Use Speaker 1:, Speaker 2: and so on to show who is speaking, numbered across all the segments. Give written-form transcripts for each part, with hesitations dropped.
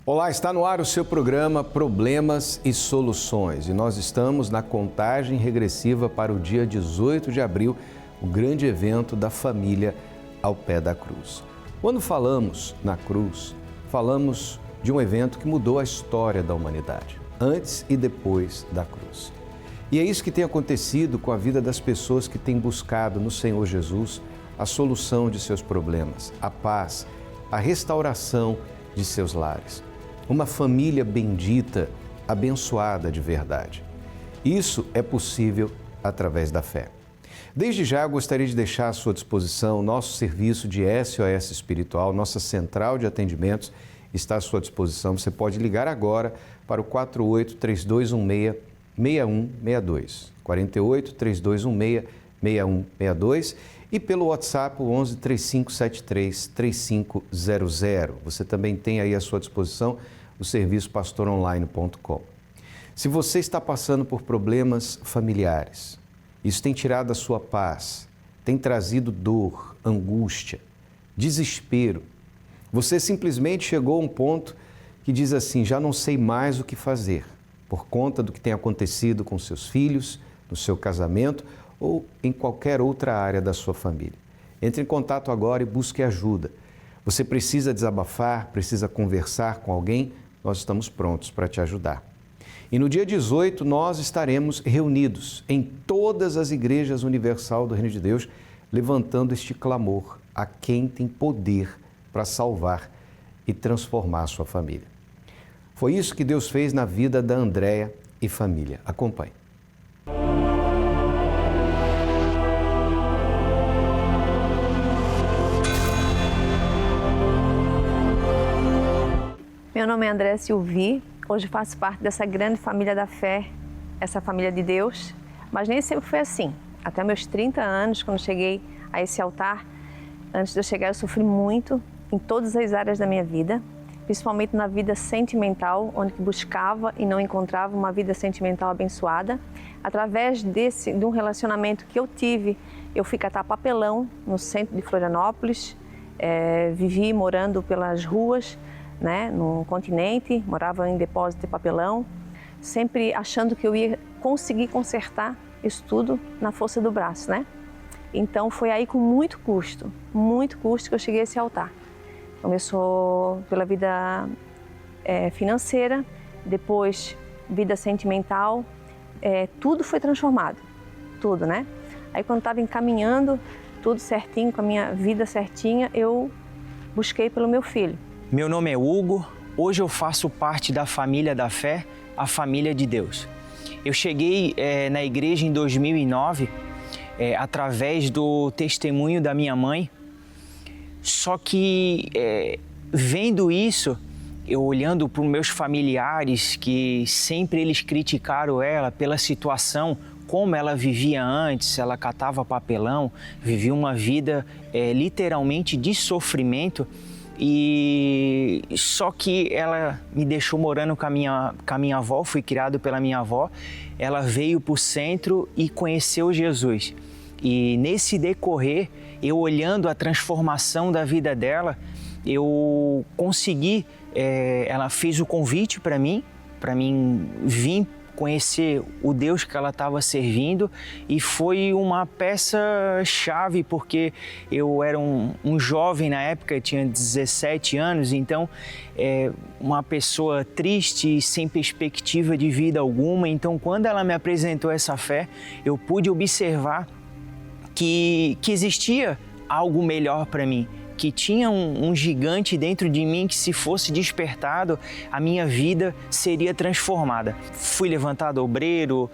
Speaker 1: Olá, está no ar o seu programa Problemas e Soluções e nós estamos na contagem regressiva para o dia 18 de abril, o grande evento da família ao pé da cruz. Quando falamos na cruz, falamos de um evento que mudou a história da humanidade, antes e depois da cruz. E é isso que tem acontecido com a vida das pessoas que têm buscado no Senhor Jesus a solução de seus problemas, a paz, a restauração de seus lares. Uma família bendita, abençoada de verdade. Isso é possível através da fé. Desde já, eu gostaria de deixar à sua disposição o nosso serviço de SOS Espiritual, nossa central de atendimentos está à sua disposição. Você pode ligar agora para o 48-3216-6162, 48-3216-6162 e pelo WhatsApp o 11-3573-3500. Você também tem aí à sua disposição o serviço pastoronline.com. Se você está passando por problemas familiares, isso tem tirado a sua paz, tem trazido dor, angústia, desespero, você simplesmente chegou a um ponto que diz assim, já não sei mais o que fazer, por conta do que tem acontecido com seus filhos, no seu casamento ou em qualquer outra área da sua família. Entre em contato agora e busque ajuda. Você precisa desabafar, precisa conversar com alguém, nós estamos prontos para te ajudar. E no dia 18 nós estaremos reunidos em todas as igrejas universal do Reino de Deus, levantando este clamor a quem tem poder para salvar e transformar a sua família. Foi isso que Deus fez na vida da Andréia e família. Acompanhe.
Speaker 2: Meu nome é Andréia Silvi, hoje faço parte dessa grande família da fé, essa família de Deus, mas nem sempre foi assim. Até meus 30 anos, quando cheguei a esse altar, antes de eu chegar eu sofri muito em todas as áreas da minha vida, principalmente na vida sentimental, onde buscava e não encontrava uma vida sentimental abençoada. Através de um relacionamento que eu tive, eu fui catar papelão no centro de Florianópolis, vivi morando pelas ruas, no continente, morava em depósito de papelão, sempre achando que eu ia conseguir consertar isso tudo na força do braço, Então foi aí com muito custo que eu cheguei a esse altar. Começou pela vida financeira, depois vida sentimental, tudo foi transformado, tudo, Aí quando estava encaminhando tudo certinho, com a minha vida certinha, eu busquei pelo meu filho.
Speaker 3: Meu nome é Hugo, hoje eu faço parte da família da fé, a família de Deus. Eu cheguei na igreja em 2009, através do testemunho da minha mãe, só que vendo isso, eu olhando para os meus familiares, que sempre eles criticaram ela pela situação, como ela vivia antes, ela catava papelão, vivia uma vida literalmente de sofrimento, e só que ela me deixou morando com a minha avó, fui criado pela minha avó, ela veio para o centro e conheceu Jesus. E nesse decorrer, eu olhando a transformação da vida dela, eu consegui, ela fez o convite para mim vir conhecer o Deus que ela estava servindo, e foi uma peça-chave, porque eu era um jovem na época, tinha 17 anos, então uma pessoa triste, sem perspectiva de vida alguma. Então quando ela me apresentou essa fé, eu pude observar que existia algo melhor para mim, que tinha um gigante dentro de mim que, se fosse despertado, a minha vida seria transformada. Fui levantado obreiro,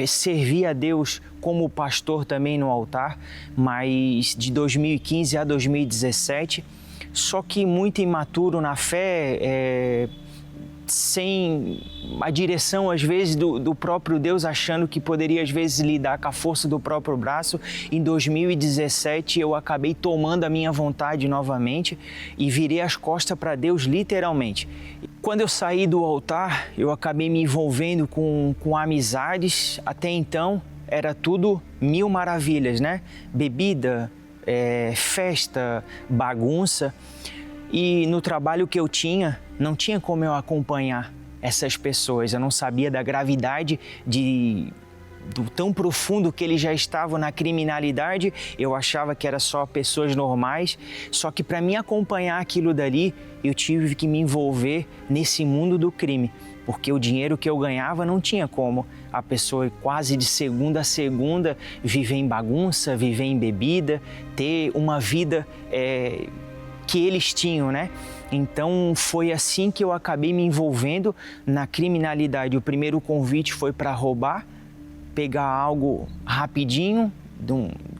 Speaker 3: servi a Deus como pastor também no altar, mas de 2015 a 2017, só que muito imaturo na fé, sem a direção, às vezes, do próprio Deus, achando que poderia, às vezes, lidar com a força do próprio braço. Em 2017, eu acabei tomando a minha vontade novamente e virei as costas para Deus, literalmente. Quando eu saí do altar, eu acabei me envolvendo com amizades. Até então, era tudo mil maravilhas, Bebida, festa, bagunça. E no trabalho que eu tinha, não tinha como eu acompanhar essas pessoas. Eu não sabia da gravidade do tão profundo que eles já estavam na criminalidade. Eu achava que era só pessoas normais. Só que para mim acompanhar aquilo dali, eu tive que me envolver nesse mundo do crime. Porque o dinheiro que eu ganhava não tinha como a pessoa quase de segunda a segunda viver em bagunça, viver em bebida, ter uma vida que eles tinham, né? Então foi assim que eu acabei me envolvendo na criminalidade. O primeiro convite foi para roubar, pegar algo rapidinho,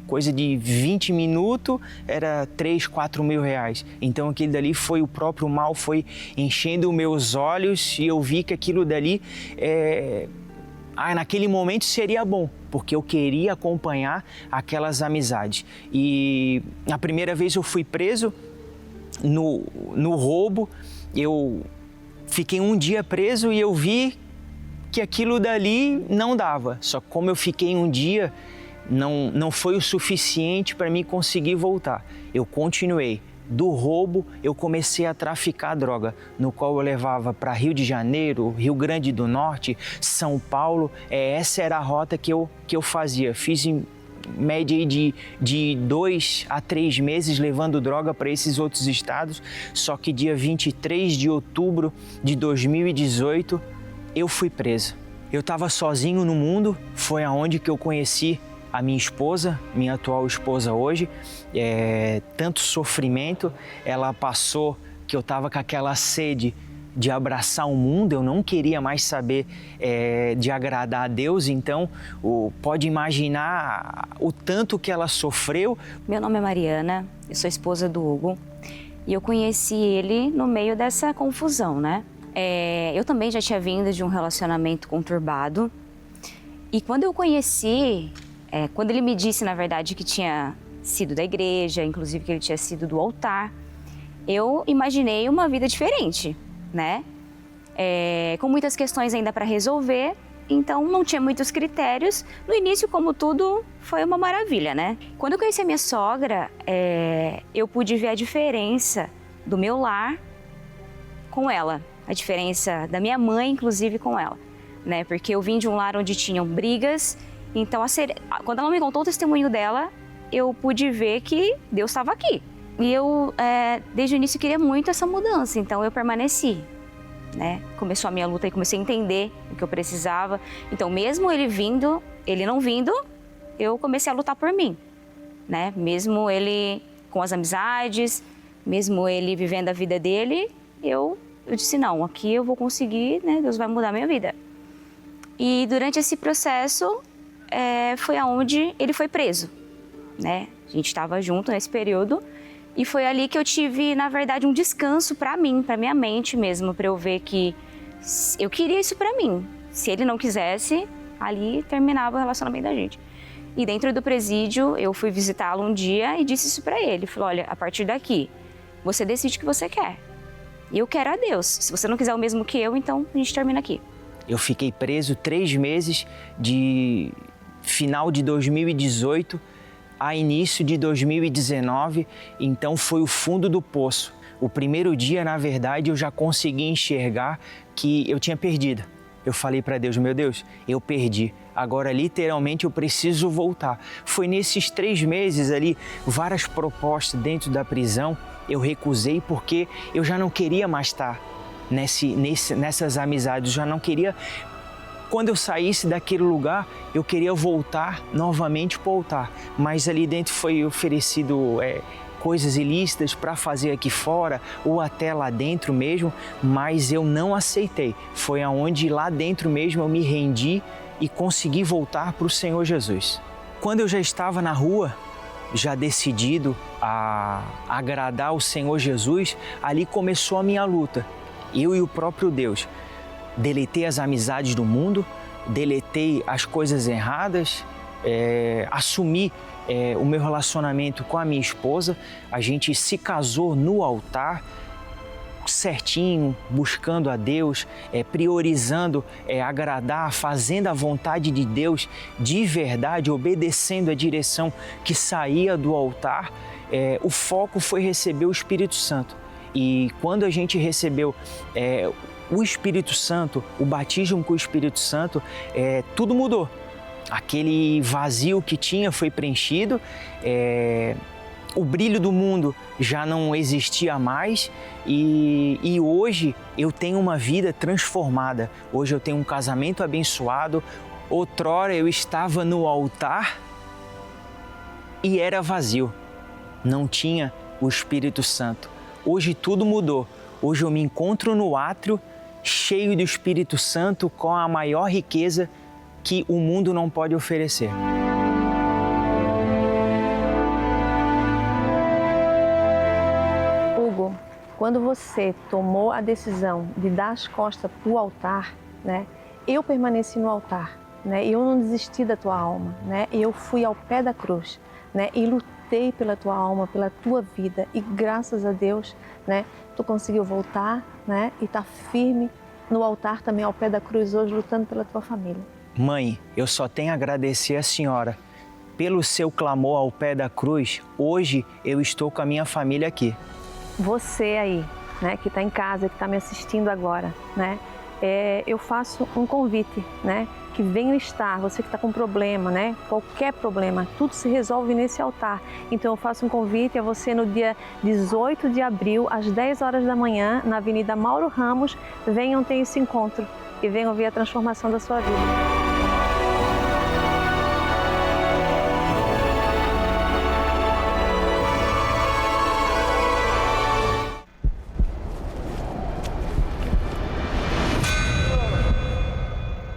Speaker 3: coisa de 20 minutos, era 3, 4 mil reais. Então aquilo dali foi o próprio mal, foi enchendo meus olhos e eu vi que aquilo dali, naquele momento seria bom, porque eu queria acompanhar aquelas amizades. E a primeira vez eu fui preso no roubo, eu fiquei um dia preso e eu vi que aquilo dali não dava. Só que como eu fiquei um dia, não foi o suficiente para mim conseguir voltar. Eu continuei. Do roubo, eu comecei a traficar droga, no qual eu levava para Rio de Janeiro, Rio Grande do Norte, São Paulo. Essa era a rota que eu fazia. Fiz em média de 2 a 3 meses levando droga para esses outros estados. Só que dia 23 de outubro de 2018, eu fui preso. Eu estava sozinho no mundo, foi aonde que eu conheci a minha esposa, minha atual esposa hoje. Tanto sofrimento, ela passou que eu estava com aquela sede de abraçar o mundo, eu não queria mais saber de agradar a Deus, então pode imaginar o tanto que ela sofreu.
Speaker 4: Meu nome é Mariana, eu sou esposa do Hugo e eu conheci ele no meio dessa confusão, né? Eu também já tinha vindo de um relacionamento conturbado e quando eu conheci, quando ele me disse, na verdade, que tinha sido da igreja, inclusive que ele tinha sido do altar, eu imaginei uma vida diferente, né? Com muitas questões ainda para resolver, então não tinha muitos critérios. No início, como tudo, foi uma maravilha, né? Quando eu conheci a minha sogra, eu pude ver a diferença do meu lar com ela, a diferença da minha mãe, inclusive, com ela, né? Porque eu vim de um lar onde tinham brigas, então quando ela me contou o testemunho dela, eu pude ver que Deus estava aqui. E eu, desde o início, queria muito essa mudança, então eu permaneci, né? Começou a minha luta e comecei a entender o que eu precisava. Então, mesmo ele não vindo, eu comecei a lutar por mim, né? Mesmo ele com as amizades, mesmo ele vivendo a vida dele, eu disse, não, aqui eu vou conseguir, né? Deus vai mudar a minha vida. E durante esse processo, foi aonde ele foi preso, né? A gente estava junto nesse período. E foi ali que eu tive, na verdade, um descanso para mim, para minha mente mesmo, para eu ver que eu queria isso para mim. Se ele não quisesse, ali terminava o relacionamento da gente. E dentro do presídio, eu fui visitá-lo um dia e disse isso para ele. Falei, olha, a partir daqui, você decide o que você quer. E eu quero a Deus. Se você não quiser o mesmo que eu, então a gente termina aqui.
Speaker 3: Eu fiquei preso 3 meses de final de 2018 a início de 2019, então foi o fundo do poço. O primeiro dia, na verdade, eu já consegui enxergar que eu tinha perdido. Eu falei para Deus, meu Deus, eu perdi. Agora, literalmente, eu preciso voltar. Foi nesses 3 meses ali, várias propostas dentro da prisão, eu recusei porque eu já não queria mais estar nessas amizades, eu já não queria. Quando eu saísse daquele lugar, eu queria voltar novamente para o altar. Mas ali dentro foi oferecido coisas ilícitas para fazer aqui fora ou até lá dentro mesmo, mas eu não aceitei. Foi aonde lá dentro mesmo eu me rendi e consegui voltar para o Senhor Jesus. Quando eu já estava na rua, já decidido a agradar o Senhor Jesus, ali começou a minha luta. Eu e o próprio Deus. Deletei as amizades do mundo, deletei as coisas erradas, assumi o meu relacionamento com a minha esposa. A gente se casou no altar, certinho, buscando a Deus, priorizando agradar, fazendo a vontade de Deus de verdade, obedecendo a direção que saía do altar. O foco foi receber o Espírito Santo. E quando a gente recebeu o Espírito Santo, o batismo com o Espírito Santo, tudo mudou. Aquele vazio que tinha foi preenchido, o brilho do mundo já não existia mais e hoje eu tenho uma vida transformada. Hoje eu tenho um casamento abençoado. Outrora eu estava no altar e era vazio, não tinha o Espírito Santo. Hoje tudo mudou. Hoje eu me encontro no átrio, cheio do Espírito Santo, com a maior riqueza que o mundo não pode oferecer.
Speaker 2: Hugo, quando você tomou a decisão de dar as costas para o altar, né, eu permaneci no altar, né, eu não desisti da tua alma, né, eu fui ao pé da cruz, né, e lutei pela tua alma, pela tua vida, e graças a Deus, né, tu conseguiu voltar, né, e tá firme no altar também, ao pé da cruz hoje, lutando pela tua família.
Speaker 3: Mãe, eu só tenho a agradecer a senhora. Pelo seu clamor ao pé da cruz, hoje eu estou com a minha família aqui.
Speaker 2: Você aí, né, que está em casa, que está me assistindo agora, né, eu faço um convite, né, que venha estar, você que está com problema, né, qualquer problema, tudo se resolve nesse altar. Então eu faço um convite a você no dia 18 de abril, às 10 horas da manhã, na Avenida Mauro Ramos, venham ter esse encontro e venham ver a transformação da sua vida.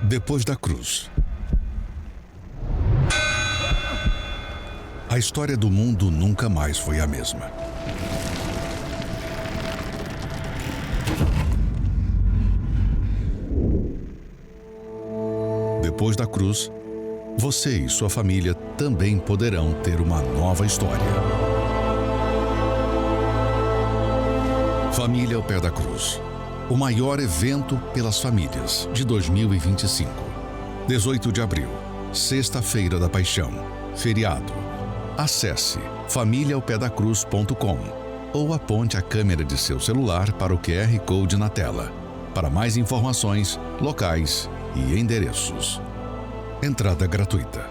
Speaker 5: Depois da cruz. A história do mundo nunca mais foi a mesma. Depois da cruz, você e sua família também poderão ter uma nova história. Família ao pé da cruz. O maior evento pelas famílias de 2025. 18 de abril, Sexta-feira da Paixão, feriado. Acesse familiaaopedacruz.com ou aponte a câmera de seu celular para o QR Code na tela. Para mais informações, locais e endereços. Entrada gratuita.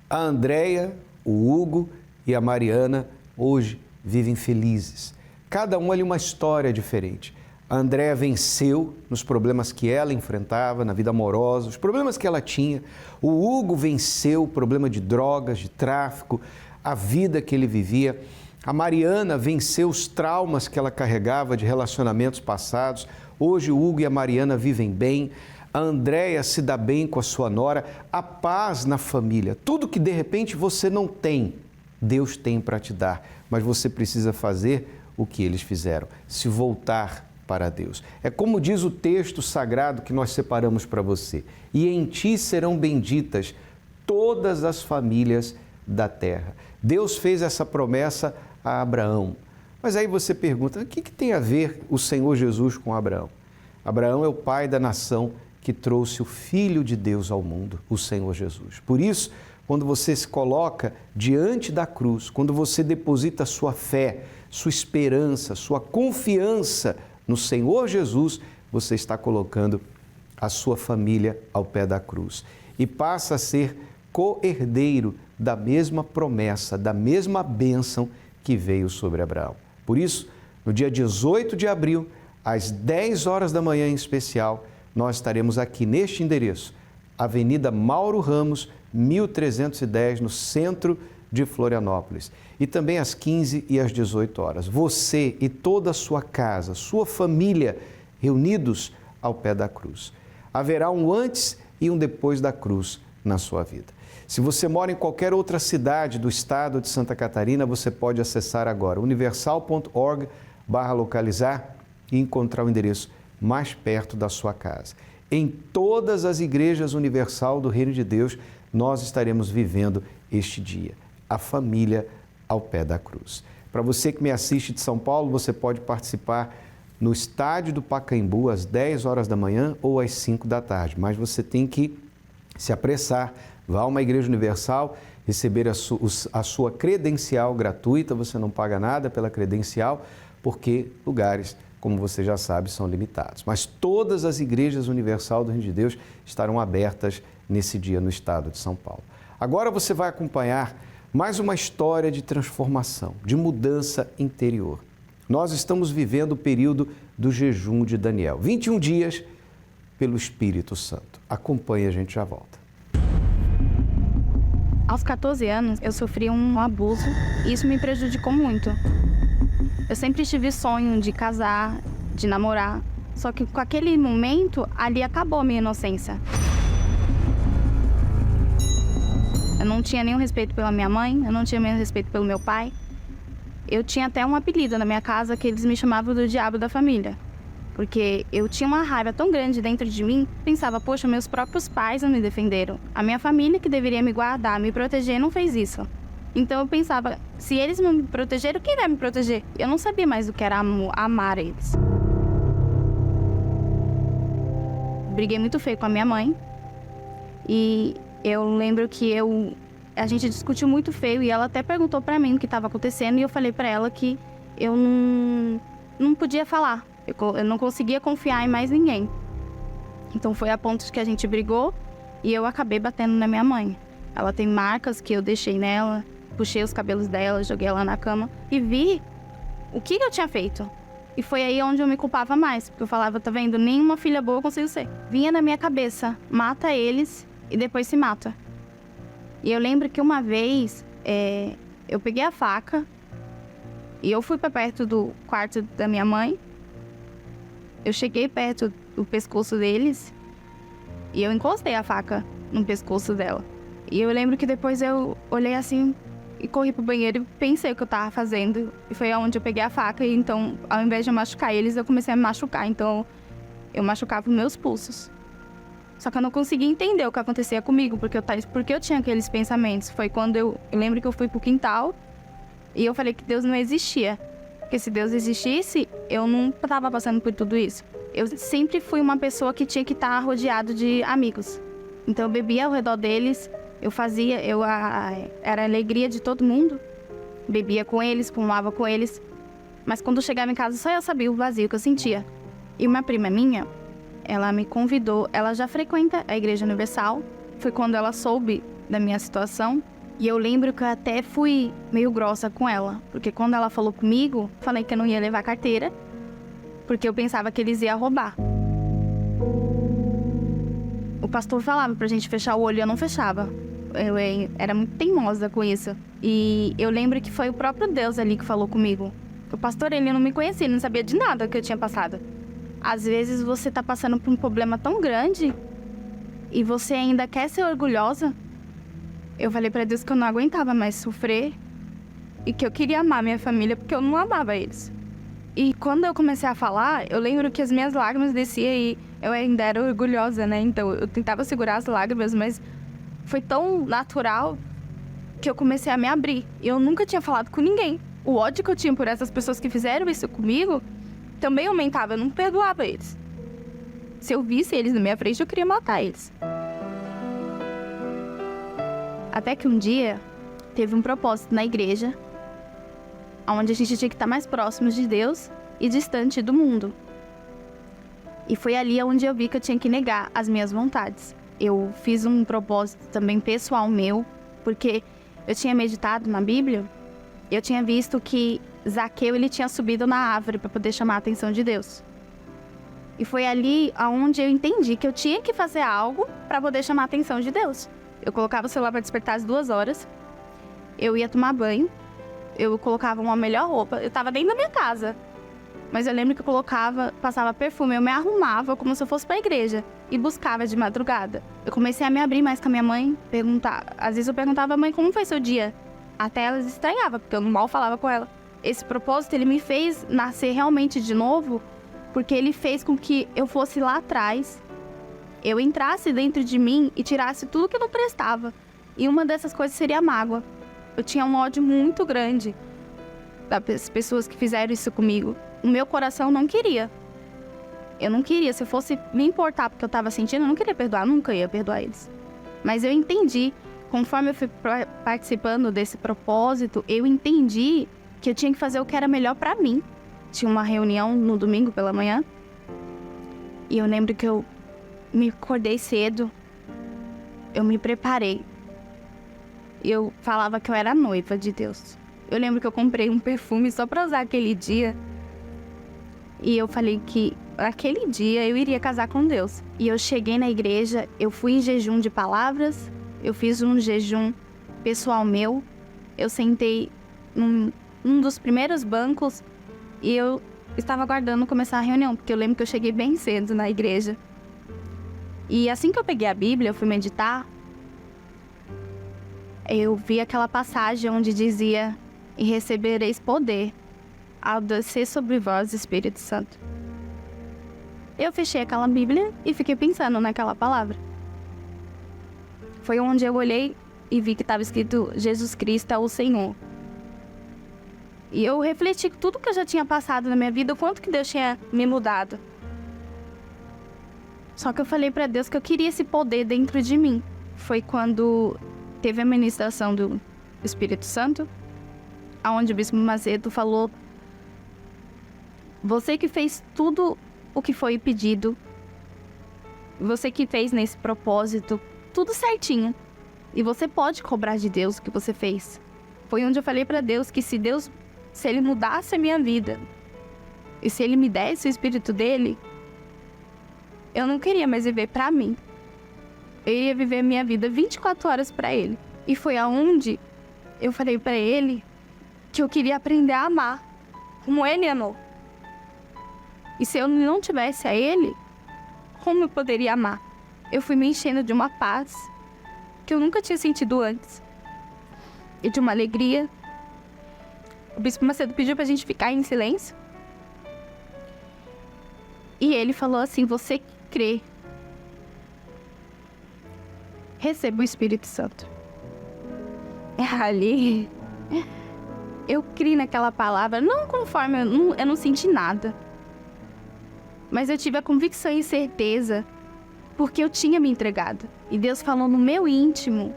Speaker 1: A Andréia, o Hugo e a Mariana hoje vivem felizes. Cada um ali uma história diferente. A Andréia venceu nos problemas que ela enfrentava, na vida amorosa, os problemas que ela tinha. O Hugo venceu o problema de drogas, de tráfico, a vida que ele vivia. A Mariana venceu os traumas que ela carregava de relacionamentos passados. Hoje o Hugo e a Mariana vivem bem. A Andréia se dá bem com a sua nora. A paz na família. Tudo que de repente você não tem, Deus tem para te dar. Mas você precisa fazer o que eles fizeram, se voltar para Deus. É como diz o texto sagrado que nós separamos para você. E em ti serão benditas todas as famílias da terra. Deus fez essa promessa a Abraão. Mas aí você pergunta, o que tem a ver o Senhor Jesus com Abraão? Abraão é o pai da nação que trouxe o Filho de Deus ao mundo, o Senhor Jesus. Por isso, quando você se coloca diante da cruz, quando você deposita sua fé, sua esperança, sua confiança no Senhor Jesus, você está colocando a sua família ao pé da cruz e passa a ser co-herdeiro da mesma promessa, da mesma bênção que veio sobre Abraão. Por isso, no dia 18 de abril, às 10 horas da manhã em especial, nós estaremos aqui neste endereço, Avenida Mauro Ramos, 1310, no centro de Florianópolis. E também às 15 e às 18 horas. Você e toda a sua casa, sua família, reunidos ao pé da cruz. Haverá um antes e um depois da cruz na sua vida. Se você mora em qualquer outra cidade do estado de Santa Catarina, você pode acessar agora universal.org/localizar e encontrar o endereço mais perto da sua casa. Em todas as igrejas universal do Reino de Deus, nós estaremos vivendo este dia, a família ao pé da cruz. Para você que me assiste de São Paulo, você pode participar no estádio do Pacaembu às 10 horas da manhã ou às 5 da tarde, mas você tem que se apressar, vá a uma igreja universal receber a sua credencial gratuita, você não paga nada pela credencial, porque lugares, como você já sabe, são limitados. Mas todas as igrejas Universal do Reino de Deus estarão abertas nesse dia no estado de São Paulo. Agora você vai acompanhar mais uma história de transformação, de mudança interior. Nós estamos vivendo o período do jejum de Daniel, 21 dias pelo Espírito Santo. Acompanhe, a gente já volta.
Speaker 6: Aos 14 anos, eu sofri um abuso e isso me prejudicou muito. Eu sempre tive sonho de casar, de namorar, só que com aquele momento, ali acabou a minha inocência. Eu não tinha nenhum respeito pela minha mãe, eu não tinha nenhum respeito pelo meu pai. Eu tinha até um apelido na minha casa que eles me chamavam do diabo da família. Porque eu tinha uma raiva tão grande dentro de mim, pensava, poxa, meus próprios pais não me defenderam. A minha família que deveria me guardar, me proteger, não fez isso. Então eu pensava, se eles não me protegeram, quem vai me proteger? Eu não sabia mais o que era amar eles. Briguei muito feio com a minha mãe. E eu lembro que a gente discutiu muito feio e ela até perguntou pra mim o que estava acontecendo. E eu falei pra ela que eu não podia falar. Eu não conseguia confiar em mais ninguém. Então foi a ponto de que a gente brigou e eu acabei batendo na minha mãe. Ela tem marcas que eu deixei nela, puxei os cabelos dela, joguei ela na cama e vi o que eu tinha feito. E foi aí onde eu me culpava mais, porque eu falava, tá vendo, nenhuma filha boa eu consigo ser. Vinha na minha cabeça, mata eles e depois se mata. E eu lembro que uma vez eu peguei a faca e eu fui pra perto do quarto da minha mãe. Eu cheguei perto do pescoço deles e eu encostei a faca no pescoço dela. E eu lembro que depois eu olhei assim e corri pro banheiro e pensei o que eu tava fazendo. E foi onde eu peguei a faca e então, ao invés de eu machucar eles, eu comecei a me machucar. Então, eu machucava os meus pulsos. Só que eu não conseguia entender o que acontecia comigo, porque eu tinha aqueles pensamentos. Foi quando eu lembro que eu fui pro quintal e eu falei que Deus não existia. Porque se Deus existisse, eu não estava passando por tudo isso. Eu sempre fui uma pessoa que tinha que estar rodeado de amigos. Então eu bebia ao redor deles, era a alegria de todo mundo. Bebia com eles, fumava com eles. Mas quando eu chegava em casa, só eu sabia o vazio que eu sentia. E uma prima minha, ela me convidou, ela já frequenta a Igreja Universal. Foi quando ela soube da minha situação. E eu lembro que eu até fui meio grossa com ela, porque quando ela falou comigo, falei que eu não ia levar carteira, porque eu pensava que eles iam roubar. O pastor falava pra gente fechar o olho e eu não fechava. Eu era muito teimosa com isso. E eu lembro que foi o próprio Deus ali que falou comigo. O pastor, ele não me conhecia, ele não sabia de nada que eu tinha passado. Às vezes você tá passando por um problema tão grande e você ainda quer ser orgulhosa. Eu falei pra Deus que eu não aguentava mais sofrer e que eu queria amar minha família porque eu não amava eles. E quando eu comecei a falar, eu lembro que as minhas lágrimas desciam e eu ainda era orgulhosa, né? Então eu tentava segurar as lágrimas, mas foi tão natural que eu comecei a me abrir. E eu nunca tinha falado com ninguém. O ódio que eu tinha por essas pessoas que fizeram isso comigo também aumentava, eu não perdoava eles. Se eu visse eles na minha frente, eu queria matar eles. Até que um dia, teve um propósito na igreja, onde a gente tinha que estar mais próximos de Deus e distante do mundo. E foi ali onde eu vi que eu tinha que negar as minhas vontades. Eu fiz um propósito também pessoal meu, porque eu tinha meditado na Bíblia, eu tinha visto que Zaqueu ele tinha subido na árvore para poder chamar a atenção de Deus. E foi ali onde eu entendi que eu tinha que fazer algo para poder chamar a atenção de Deus. Eu colocava o celular para despertar às 2 horas, eu ia tomar banho, eu colocava uma melhor roupa, eu estava dentro da minha casa. Mas eu lembro que eu passava perfume, eu me arrumava como se eu fosse para a igreja e buscava de madrugada. Eu comecei a me abrir mais com a minha mãe, às vezes eu perguntava, mãe, como foi seu dia? Até ela estranhava, porque eu mal falava com ela. Esse propósito, ele me fez nascer realmente de novo, porque ele fez com que eu fosse lá atrás, eu entrasse dentro de mim e tirasse tudo que não prestava. E uma dessas coisas seria a mágoa. Eu tinha um ódio muito grande das pessoas que fizeram isso comigo. O meu coração não queria. Eu não queria. Se eu fosse me importar porque eu estava sentindo, eu não queria perdoar. Nunca ia perdoar eles. Mas eu entendi conforme eu fui participando desse propósito, eu entendi que eu tinha que fazer o que era melhor para mim. Tinha uma reunião no domingo pela manhã e eu lembro que eu me acordei cedo, eu me preparei. Eu falava que eu era noiva de Deus. Eu lembro que eu comprei um perfume só para usar aquele dia. E eu falei que naquele dia eu iria casar com Deus. E eu cheguei na igreja, eu fui em jejum de palavras, eu fiz um jejum pessoal meu. Eu sentei num dos primeiros bancos e eu estava aguardando começar a reunião, porque eu lembro que eu cheguei bem cedo na igreja. E assim que eu peguei a Bíblia, eu fui meditar, eu vi aquela passagem onde dizia: e recebereis poder ao descer sobre vós, Espírito Santo. Eu fechei aquela Bíblia e fiquei pensando naquela palavra. Foi onde eu olhei e vi que estava escrito: Jesus Cristo é o Senhor. E eu refleti tudo que eu já tinha passado na minha vida, o quanto que Deus tinha me mudado. Só que eu falei para Deus que eu queria esse poder dentro de mim. Foi quando teve a ministração do Espírito Santo, onde o Bispo Macedo falou: você que fez tudo o que foi pedido, você que fez nesse propósito, tudo certinho, e você pode cobrar de Deus o que você fez. Foi onde eu falei para Deus que se Ele mudasse a minha vida, e se Ele me desse o Espírito dele, eu não queria mais viver para mim. Eu ia viver minha vida 24 horas para Ele. E foi aonde eu falei para Ele que eu queria aprender a amar como Ele amou. E se eu não tivesse a Ele, como eu poderia amar? Eu fui me enchendo de uma paz que eu nunca tinha sentido antes. E de uma alegria. O Bispo Macedo pediu pra gente ficar em silêncio. E ele falou assim: você que crê, receba o Espírito Santo. Ali, eu criei naquela palavra, não conforme, eu não senti nada. Mas eu tive a convicção e certeza, porque eu tinha me entregado. E Deus falou no meu íntimo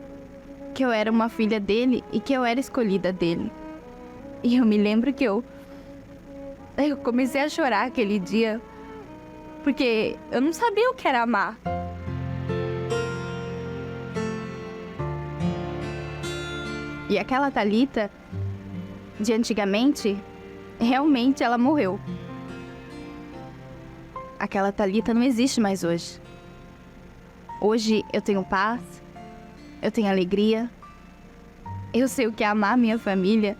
Speaker 6: que eu era uma filha dele e que eu era escolhida dele. E eu me lembro que eu comecei a chorar aquele dia, porque eu não sabia o que era amar. E aquela Thalita, de antigamente, realmente ela morreu. Aquela Thalita não existe mais hoje. Hoje eu tenho paz, eu tenho alegria, eu sei o que é amar minha família.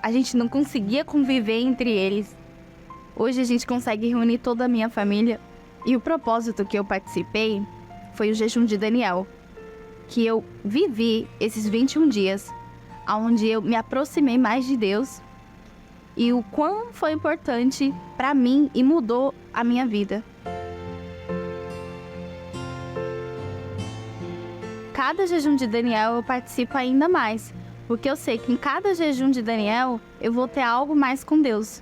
Speaker 6: A gente não conseguia conviver entre eles. Hoje a gente consegue reunir toda a minha família. E o propósito que eu participei foi o jejum de Daniel, que eu vivi esses 21 dias, onde eu me aproximei mais de Deus e o quão foi importante para mim e mudou a minha vida. Cada jejum de Daniel eu participo ainda mais, porque eu sei que em cada jejum de Daniel eu vou ter algo mais com Deus.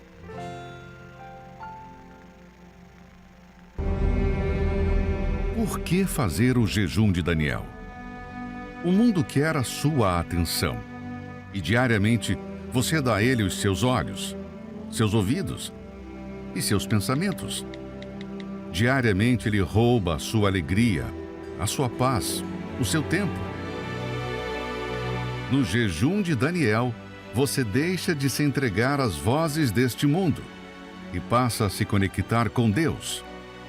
Speaker 5: Por que fazer o jejum de Daniel? O mundo quer a sua atenção. E diariamente você dá a ele os seus olhos, seus ouvidos e seus pensamentos. Diariamente ele rouba a sua alegria, a sua paz, o seu tempo. No jejum de Daniel, você deixa de se entregar às vozes deste mundo e passa a se conectar com Deus,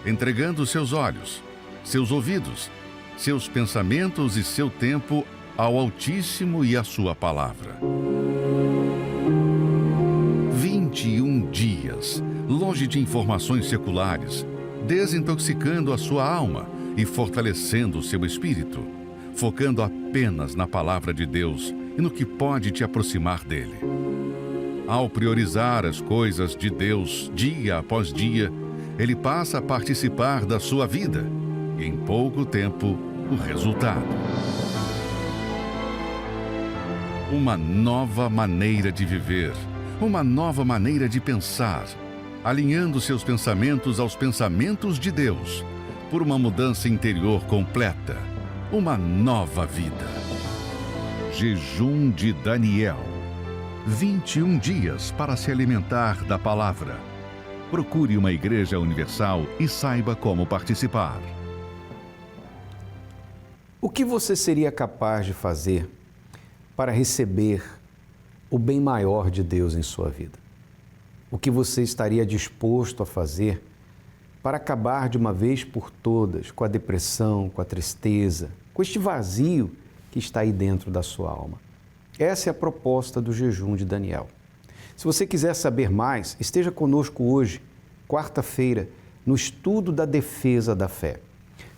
Speaker 5: entregando seus olhos, seus ouvidos, seus pensamentos e seu tempo ao Altíssimo e à sua palavra. 21 dias, longe de informações seculares, desintoxicando a sua alma e fortalecendo o seu espírito, focando apenas na palavra de Deus e no que pode te aproximar dele. Ao priorizar as coisas de Deus dia após dia, ele passa a participar da sua vida. E em pouco tempo, o resultado. Uma nova maneira de viver, uma nova maneira de pensar, alinhando seus pensamentos aos pensamentos de Deus, por uma mudança interior completa, uma nova vida. Jejum de Daniel. 21 dias para se alimentar da palavra. Procure uma igreja universal e saiba como participar.
Speaker 1: O que você seria capaz de fazer para receber o bem maior de Deus em sua vida? O que você estaria disposto a fazer para acabar de uma vez por todas com a depressão, com a tristeza, com este vazio que está aí dentro da sua alma? Essa é a proposta do jejum de Daniel. Se você quiser saber mais, esteja conosco hoje, quarta-feira, no estudo da defesa da fé.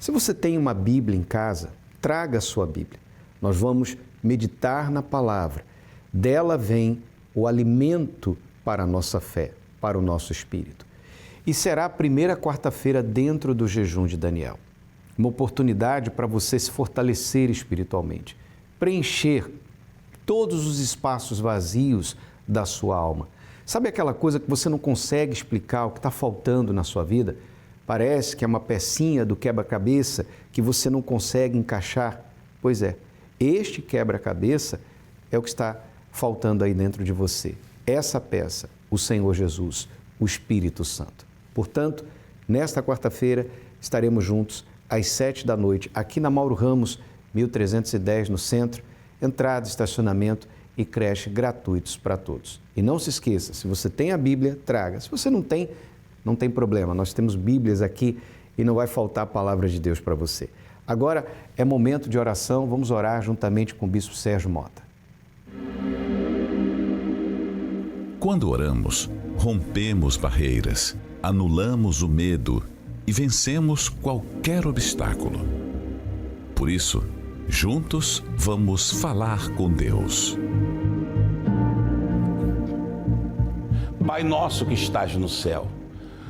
Speaker 1: Se você tem uma Bíblia em casa, traga a sua Bíblia. Nós vamos meditar na palavra. Dela vem o alimento para a nossa fé, para o nosso espírito. E será a primeira quarta-feira dentro do jejum de Daniel. Uma oportunidade para você se fortalecer espiritualmente, preencher todos os espaços vazios da sua alma. Sabe aquela coisa que você não consegue explicar, o que está faltando na sua vida? Parece que é uma pecinha do quebra-cabeça que você não consegue encaixar. Pois é, este quebra-cabeça é o que está faltando aí dentro de você. Essa peça, o Senhor Jesus, o Espírito Santo. Portanto, nesta quarta-feira estaremos juntos às 19h, aqui na Mauro Ramos, 1310, no centro. Entrada, estacionamento e creche gratuitos para todos. E não se esqueça, se você tem a Bíblia, traga. Se você não tem, não tem problema. Nós temos Bíblias aqui e não vai faltar a palavra de Deus para você. Agora é momento de oração. Vamos orar juntamente com o Bispo Sérgio Mota.
Speaker 7: Quando oramos, rompemos barreiras, anulamos o medo e vencemos qualquer obstáculo. Por isso, juntos vamos falar com Deus.
Speaker 8: Pai nosso que estás no céu,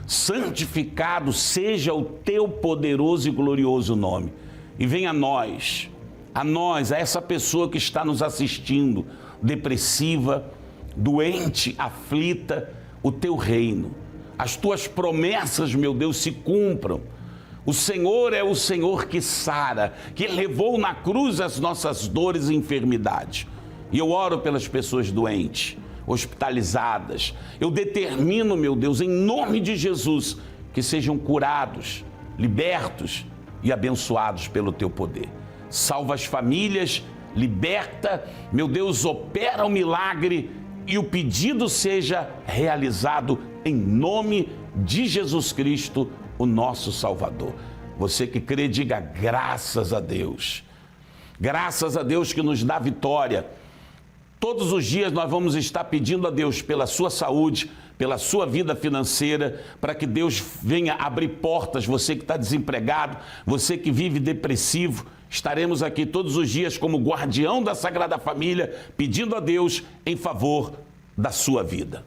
Speaker 8: santificado seja o teu poderoso e glorioso nome. E venha a essa pessoa que está nos assistindo, depressiva, doente, aflita, o teu reino. As tuas promessas, meu Deus, se cumpram. O Senhor é o Senhor que sara, que levou na cruz as nossas dores e enfermidades. E eu oro pelas pessoas doentes, hospitalizadas. Eu determino, meu Deus, em nome de Jesus, que sejam curados, libertos e abençoados pelo teu poder. Salva as famílias, liberta, meu Deus, opera o milagre e o pedido seja realizado em nome de Jesus Cristo, o nosso Salvador. Você que crê, diga graças a Deus. Graças a Deus que nos dá vitória. Todos os dias nós vamos estar pedindo a Deus pela sua saúde, pela sua vida financeira, para que Deus venha abrir portas. Você que está desempregado, você que vive depressivo, estaremos aqui todos os dias como guardião da Sagrada Família, pedindo a Deus em favor da sua vida.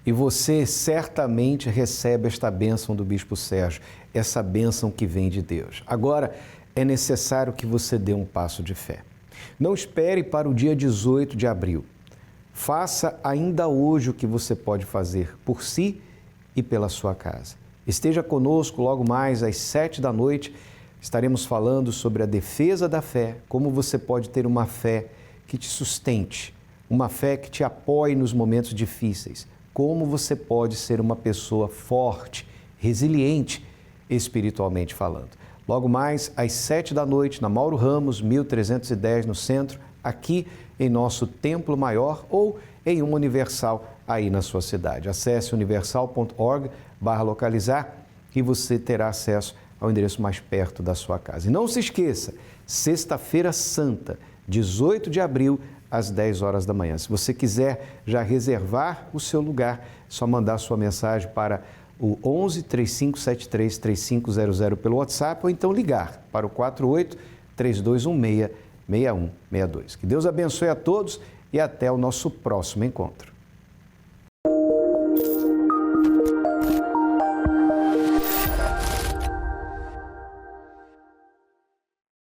Speaker 1: E você certamente recebe esta bênção do Bispo Sérgio, essa bênção que vem de Deus. Agora, é necessário que você dê um passo de fé. Não espere para o dia 18 de abril. Faça ainda hoje o que você pode fazer por si e pela sua casa. Esteja conosco logo mais às 19h. Estaremos falando sobre a defesa da fé, como você pode ter uma fé que te sustente, uma fé que te apoie nos momentos difíceis. Como você pode ser uma pessoa forte, resiliente, espiritualmente falando. Logo mais, às 19h, na Mauro Ramos, 1310, no centro, aqui em nosso Templo Maior ou em uma Universal aí na sua cidade. Acesse universal.org/localizar e você terá acesso ao endereço mais perto da sua casa. E não se esqueça, Sexta-feira Santa, 18 de abril, às 10 horas da manhã. Se você quiser já reservar o seu lugar, é só mandar sua mensagem para o 11 3573 3500 pelo WhatsApp ou então ligar para o 48 3216 6162. Que Deus abençoe a todos e até o nosso próximo encontro.